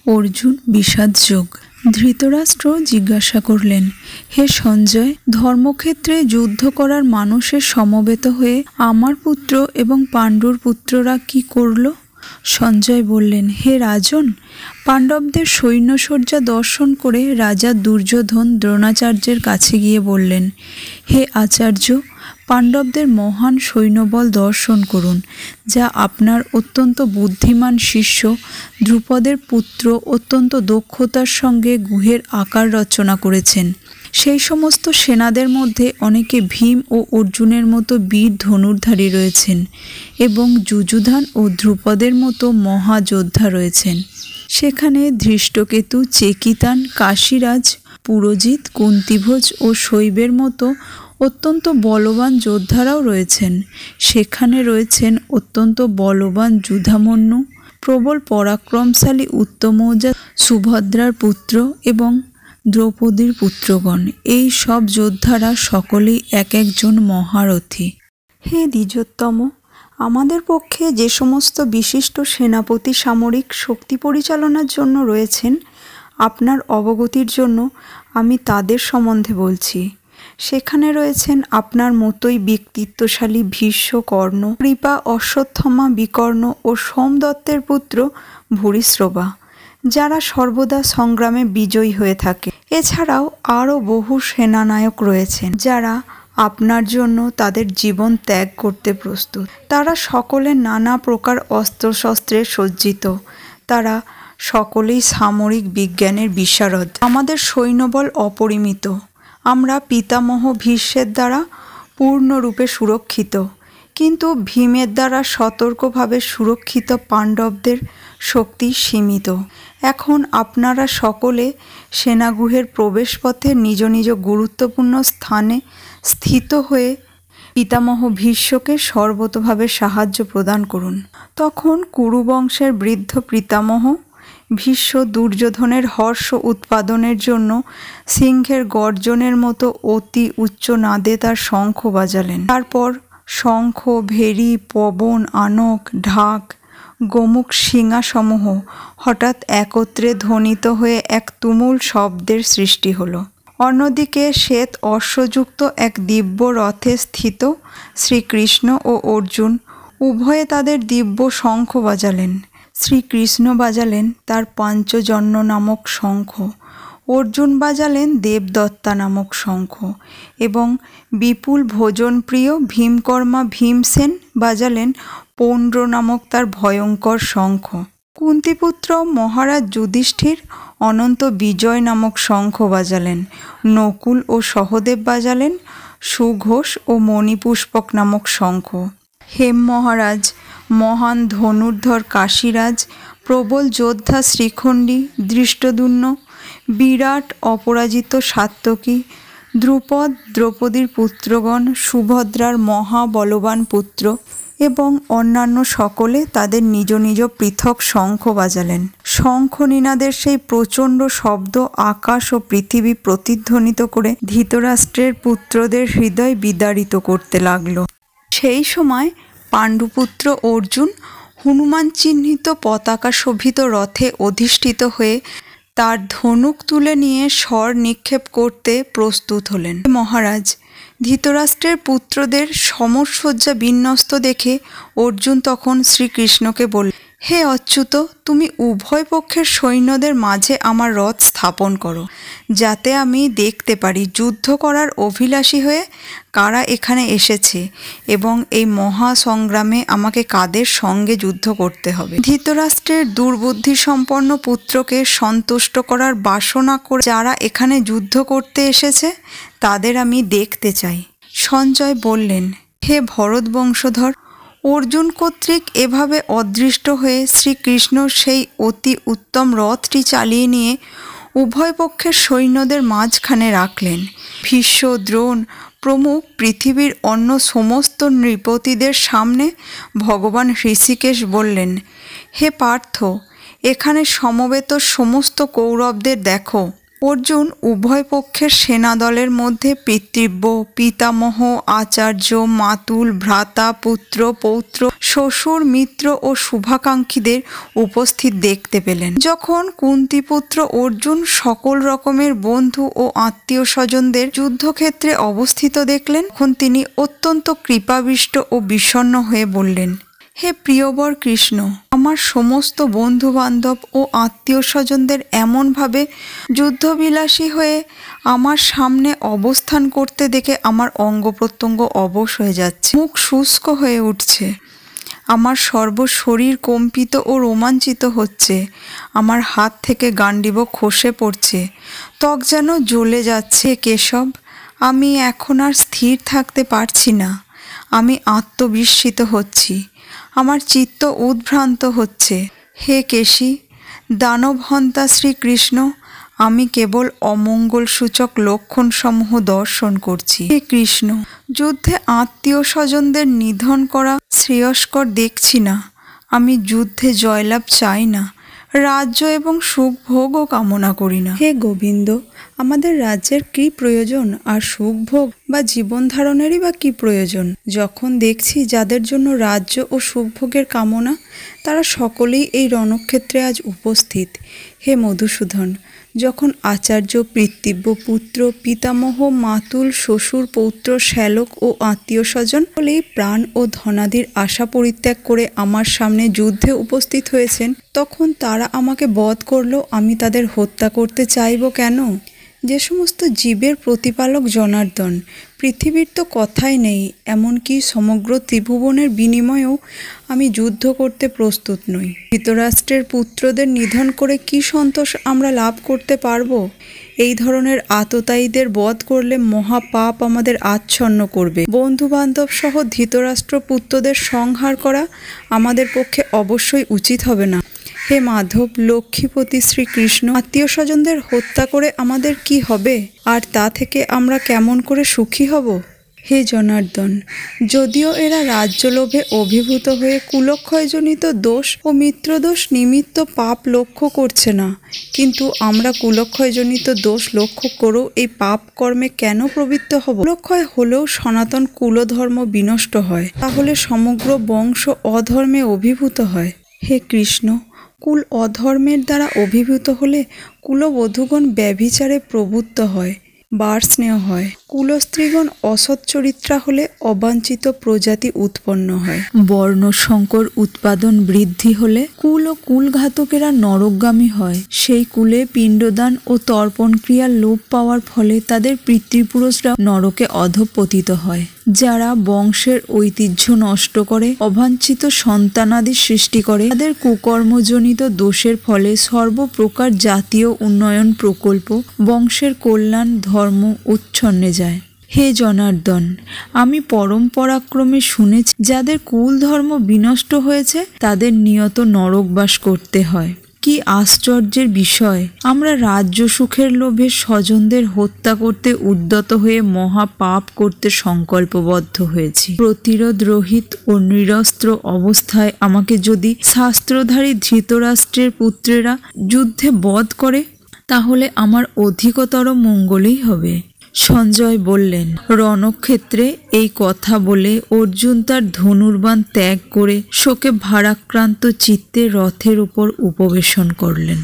অর্জুন বিষাদযোগ। ধৃতরাষ্ট্র জিজ্ঞাসা করলেন, হে সঞ্জয়, ধর্মক্ষেত্রে যুদ্ধ করার মানুষের সমবেত হয়ে আমার পুত্র এবং পাণ্ডুর পুত্ররা কি করল? সঞ্জয় বললেন, হে রাজন, পাণ্ডবদের সৈন্যসজ্জা দর্শন করে রাজা দুর্যোধন দ্রোণাচার্যের কাছে গিয়ে বললেন, হে আচার্য, পাণ্ডবদের মহান সৈন্যবল দর্শন করুন, যা আপনার অত্যন্ত বুদ্ধিমান শিষ্য ধ্রুপদের পুত্র অত্যন্ত দক্ষতার সঙ্গে গুহের আকার রচনা করেছেন। সেই সমস্ত সেনাদের মধ্যে অনেকে ভীম ও অর্জুনের মতো বীর ধনুর্ধারী রয়েছেন এবং যুযুধান ও ধ্রুপদের মতো মহাযোদ্ধা রয়েছেন। সেখানে ধৃষ্টকেতু, চেকিতান, কাশীরাজ, পুরোজিৎ, কুন্তিভোজ ও শৈবের মতো অত্যন্ত বলবান যোদ্ধারাও রয়েছেন। সেখানে রয়েছেন অত্যন্ত বলবান যুধামন্যু, প্রবল পরাক্রমশালী উত্তমৌজা, সুভদ্রার পুত্র এবং দ্রৌপদীর পুত্রগণ। এই সব যোদ্ধারা সকলেই এক একজন মহারথী। হে দ্বিজোত্তম, আমাদের পক্ষে যে সমস্ত বিশিষ্ট সেনাপতি সামরিক শক্তি পরিচালনার জন্য রয়েছেন, আপনার অবগতির জন্য আমি তাদের সম্বন্ধে বলছি। সেখানে রয়েছেন আপনার মতোই ব্যক্তিত্বশালী ভীষ্ম, কর্ণ, কৃপা, অশ্বত্থামা, বিকর্ণ ও সোমদত্তের পুত্র ভূরিশ্রবা, যারা সর্বদা সংগ্রামে বিজয়ী হয়ে থাকে। এছাড়াও আরও বহু সেনানায়ক রয়েছেন যারা আপনার জন্য তাদের জীবন ত্যাগ করতে প্রস্তুত। তারা সকলে নানা প্রকার অস্ত্রশস্ত্রে সজ্জিত। তারা সকলেই সামরিক বিজ্ঞানের বিশারদ। আমাদের সৈন্যবল অপরিমিত। আমরা পিতামহ ভীষ্মের দ্বারা পূর্ণরূপে সুরক্ষিত, কিন্তু ভীমের দ্বারা সতর্কভাবে সুরক্ষিত পাণ্ডবদের শক্তি সীমিত। এখন আপনারা সকলে সেনাগুহের প্রবেশপথে নিজ নিজ গুরুত্বপূর্ণ স্থানে স্থিত হয়ে পিতামহ ভীষ্মকে সর্বতোভাবে সাহায্য প্রদান করুন। তখন কুরুবংশের বৃদ্ধ পিতামহ ভীষ্ম দুর্যোধনের হর্ষ উৎপাদনের জন্য সিংহের গর্জনের মতো অতি উচ্চ নাদে তার শঙ্খ বাজালেন। তারপর শঙ্খ, ভেরি, পবন, আনক, ঢাক, গোমুখ শিঙাসমূহ হঠাৎ একত্রে ধ্বনিত হয়ে এক তুমুল শব্দের সৃষ্টি হলো। অন্যদিকে শ্বেত অশ্বযুক্ত এক দিব্য রথে স্থিত শ্রীকৃষ্ণ ও অর্জুন উভয়ে তাদের দিব্য শঙ্খ বাজালেন। শ্রীকৃষ্ণ বাজালেন তার পাঞ্চজন্য নামক শঙ্খ, অর্জুন বাজালেন দেবদত্তা নামক শঙ্খ এবং বিপুল ভোজনপ্রিয় ভীমকর্মা ভীমসেন বাজালেন পৌণ্ড্র নামক তার ভয়ঙ্কর শঙ্খ। কুন্তিপুত্র মহারাজ যুধিষ্ঠির অনন্ত বিজয় নামক শঙ্খ বাজালেন। নকুল ও সহদেব বাজালেন সুঘোষ ও মণিপুষ্পক নামক শঙ্খ। হেম মহারাজ, মহান ধনুর্ধর কাশীরাজ, প্রবল যোদ্ধা শ্রীখণ্ডী, দৃষ্টদ্যুম্ন, বিরাট অপরাজিত সাত্যকী, দ্রুপদ, দ্রৌপদীর পুত্রগণ, সুভদ্রার মহাবলবান পুত্র এবং অন্যান্য সকলে তাদের নিজ নিজ পৃথক শঙ্খ বাজালেন। শঙ্খ নিনাদের সেই প্রচণ্ড শব্দ আকাশ ও পৃথিবী প্রতিধ্বনিত করে ধৃতরাষ্ট্রের পুত্রদের হৃদয় বিদারিত করতে লাগল। সেই সময় পাণ্ডুপুত্র অর্জুন হনুমান চিহ্নিত পতাকা শোভিত রথে অধিষ্ঠিত হয়ে তার ধনুক তুলে নিয়ে স্বর নিক্ষেপ করতে প্রস্তুত হলেন। মহারাজ, ধৃতরাষ্ট্রের পুত্রদের সমরসজ্জা বিন্যস্ত দেখে অর্জুন তখন শ্রীকৃষ্ণকে বললেন, হে অচ্যুত, তুমি উভয় পক্ষের সৈন্যদের মাঝে আমার রথ স্থাপন করো, যাতে আমি দেখতে পারি যুদ্ধ করার অভিলাষী হয়ে কারা এখানে এসেছে এবং এই মহা সংগ্রামে আমাকে কাদের সঙ্গে যুদ্ধ করতে হবে। ধৃতরাষ্ট্রের দুর্বুদ্ধিসম্পন্ন পুত্রকে সন্তুষ্ট করার বাসনা করে যারা এখানে যুদ্ধ করতে এসেছে তাদের আমি দেখতে চাই। সঞ্জয় বললেন, হে ভরত বংশধর, অর্জুন কর্তৃক এভাবে অদৃষ্ট হয়ে শ্রীকৃষ্ণ সেই অতি উত্তম রথটি চালিয়ে নিয়ে উভয় পক্ষের সৈন্যদের মাঝখানে রাখলেন। ভীষ্ম, দ্রোণ প্রমুখ পৃথিবীর অন্য সমস্ত নৃপতিদের সামনে ভগবান ঋষিকেশ বললেন, হে পার্থ, এখানে সমবেত সমস্ত কৌরবদের দেখো। অর্জুন উভয় পক্ষের সেনাদলের মধ্যে পিতৃব্য, পিতামহ, আচার্য, মাতুল, ভ্রাতা, পুত্র, পৌত্র, শ্বশুর, মিত্র ও শুভাকাঙ্ক্ষীদের উপস্থিত দেখতে পেলেন। যখন কুন্তিপুত্র অর্জুন সকল রকমের বন্ধু ও আত্মীয় স্বজনদের যুদ্ধক্ষেত্রে অবস্থিত দেখলেন, তখন তিনি অত্যন্ত কৃপাবিষ্ট ও বিষণ্ণ হয়ে বললেন, হে প্রিয়বর কৃষ্ণ, আমার সমস্ত বন্ধু বান্ধব ও আত্মীয় স্বজনদের এমনভাবে যুদ্ধবিলাসী হয়ে আমার সামনে অবস্থান করতে দেখে আমার অঙ্গ প্রত্যঙ্গ অবশ হয়ে যাচ্ছে, মুখ শুষ্ক হয়ে উঠছে, আমার সর্বশরীর কম্পিত ও রোমাঞ্চিত হচ্ছে, আমার হাত থেকে গান্ডীব খসে পড়ছে, ত্বক যেন জ্বলে যাচ্ছে। কেশব, আমি এখন আর স্থির থাকতে পারছি না, আমি আত্মবিস্মিত হচ্ছি, আমার চিত্ত উদ্ভ্রান্ত হচ্ছে। হে কেশী, দানবহন্তা শ্রীকৃষ্ণ, আমি কেবল অমঙ্গলসূচক লক্ষণসমূহ দর্শন করছি। হে কৃষ্ণ, যুদ্ধে আত্মীয় স্বজনদের নিধন করা শ্রেয়স্কর দেখছি না। আমি যুদ্ধে জয়লাভ চাই না, রাজ্য এবং সুখ ভোগও কামনা করি না। হে গোবিন্দ, আমাদের রাজ্যের কি প্রয়োজন, আর সুখ ভোগ বা জীবন ধারণেরই বা কি প্রয়োজন, যখন দেখছি যাদের জন্য রাজ্য ও সুখ ভোগের কামনা তারা সকলেই এই রণক্ষেত্রে আজ উপস্থিত। হে মধুসূদন, যখন আচার্য, পিতৃব্য, পুত্র, পিতামহ, মাতুল, শ্বশুর, পৌত্র, শ্যালক ও আত্মীয় স্বজন সকলেই প্রাণ ও ধনাদির আশা পরিত্যাগ করে আমার সামনে যুদ্ধে উপস্থিত হয়েছেন, তখন তারা আমাকে বধ করলেও আমি তাদের হত্যা করতে চাইব কেন? যে সমস্ত জীবের প্রতিপালক জনার্দন, পৃথিবীর তো কথাই নেই, এমনকি সমগ্র ত্রিভুবনের বিনিময়েও আমি যুদ্ধ করতে প্রস্তুত নই। ধৃতরাষ্ট্রের পুত্রদের নিধন করে কি সন্তোষ আমরা লাভ করতে পারবো? এই ধরনের আততায়ীদের বধ করলে মহাপাপ আমাদের আচ্ছন্ন করবে। বন্ধু বান্ধব সহ ধৃতরাষ্ট্র পুত্রদের সংহার করা আমাদের পক্ষে অবশ্যই উচিত হবে না। হে মাধব, লক্ষ্মীপতি শ্রীকৃষ্ণ, আত্মীয় স্বজনদের হত্যা করে আমাদের কি হবে, আর তা থেকে আমরা কেমন করে সুখী হব? হে জনার্দন, যদিও এরা রাজ্যলোভে অভিভূত হয়ে কুলক্ষয়জনিত দোষ ও মিত্রদোষ নিমিত্ত পাপ লক্ষ্য করছে না, কিন্তু আমরা কুলক্ষয়জনিত দোষ লক্ষ্য করেও এই পাপ কর্মে কেন প্রবৃত্ত হব? কুলক্ষয় হলেও সনাতন কুলধর্ম বিনষ্ট হয়, তাহলে সমগ্র বংশ অধর্মে অভিভূত হয়। হে কৃষ্ণ, কুল অধর্মের দ্বারা অভিভূত হলে কুলবধূগণ ব্যভিচারে প্রবৃত্ত হয়, বার্ষ্ণেয় হয়। কুলস্ত্রীগণ অসচ্চরিত্রা হলে অবাঞ্ছিত প্রজাতি উৎপন্ন হয়। বর্ণসংকর উৎপাদন বৃদ্ধি হলে কুল ও কুলঘাতকেরা নরকগামী হয়। সেই কুলে পিণ্ডদান ও তর্পণ ক্রিয়ার লোপ পাওয়ার ফলে তাদের পিতৃপুরুষরা নরকে অধঃপতিত হয়। যারা বংশের ঐতিহ্য নষ্ট করে অবাঞ্ছিত সন্তানাদি সৃষ্টি করে, তাদের কুকর্মজনিত দোষের ফলে সর্বপ্রকার জাতীয় উন্নয়ন প্রকল্প, বংশের কল্যাণ, ধর্ম উচ্ছন্নে যায়। হে জনার্দন, আমি পরম্পরাক্রমে শুনেছি যাদের কুল ধর্ম বিনষ্ট হয়েছে তাদের নিয়ত নরকবাস করতে হয়। কি আশ্চর্যের বিষয়, আমরা রাজ্য সুখের লোভে স্বজনদের হত্যা করতে উদ্যত হয়ে মহা পাপ করতে সংকল্পবদ্ধ হয়েছি। প্রতিরোধ রহিত ও নিরস্ত্র অবস্থায় আমাকে যদি শাস্ত্রধারী ধৃতরাষ্ট্রের পুত্রেরা যুদ্ধে বধ করে, তাহলে আমার অধিকতর মঙ্গলই হবে। সঞ্জয় বললেন। রণক্ষেত্রে এই কথা বলে অর্জুন তার ধনুর্বাণ ত্যাগ করে শোকে ভারাক্রান্ত চিত্তে রথের উপর উপবেশন করলেন।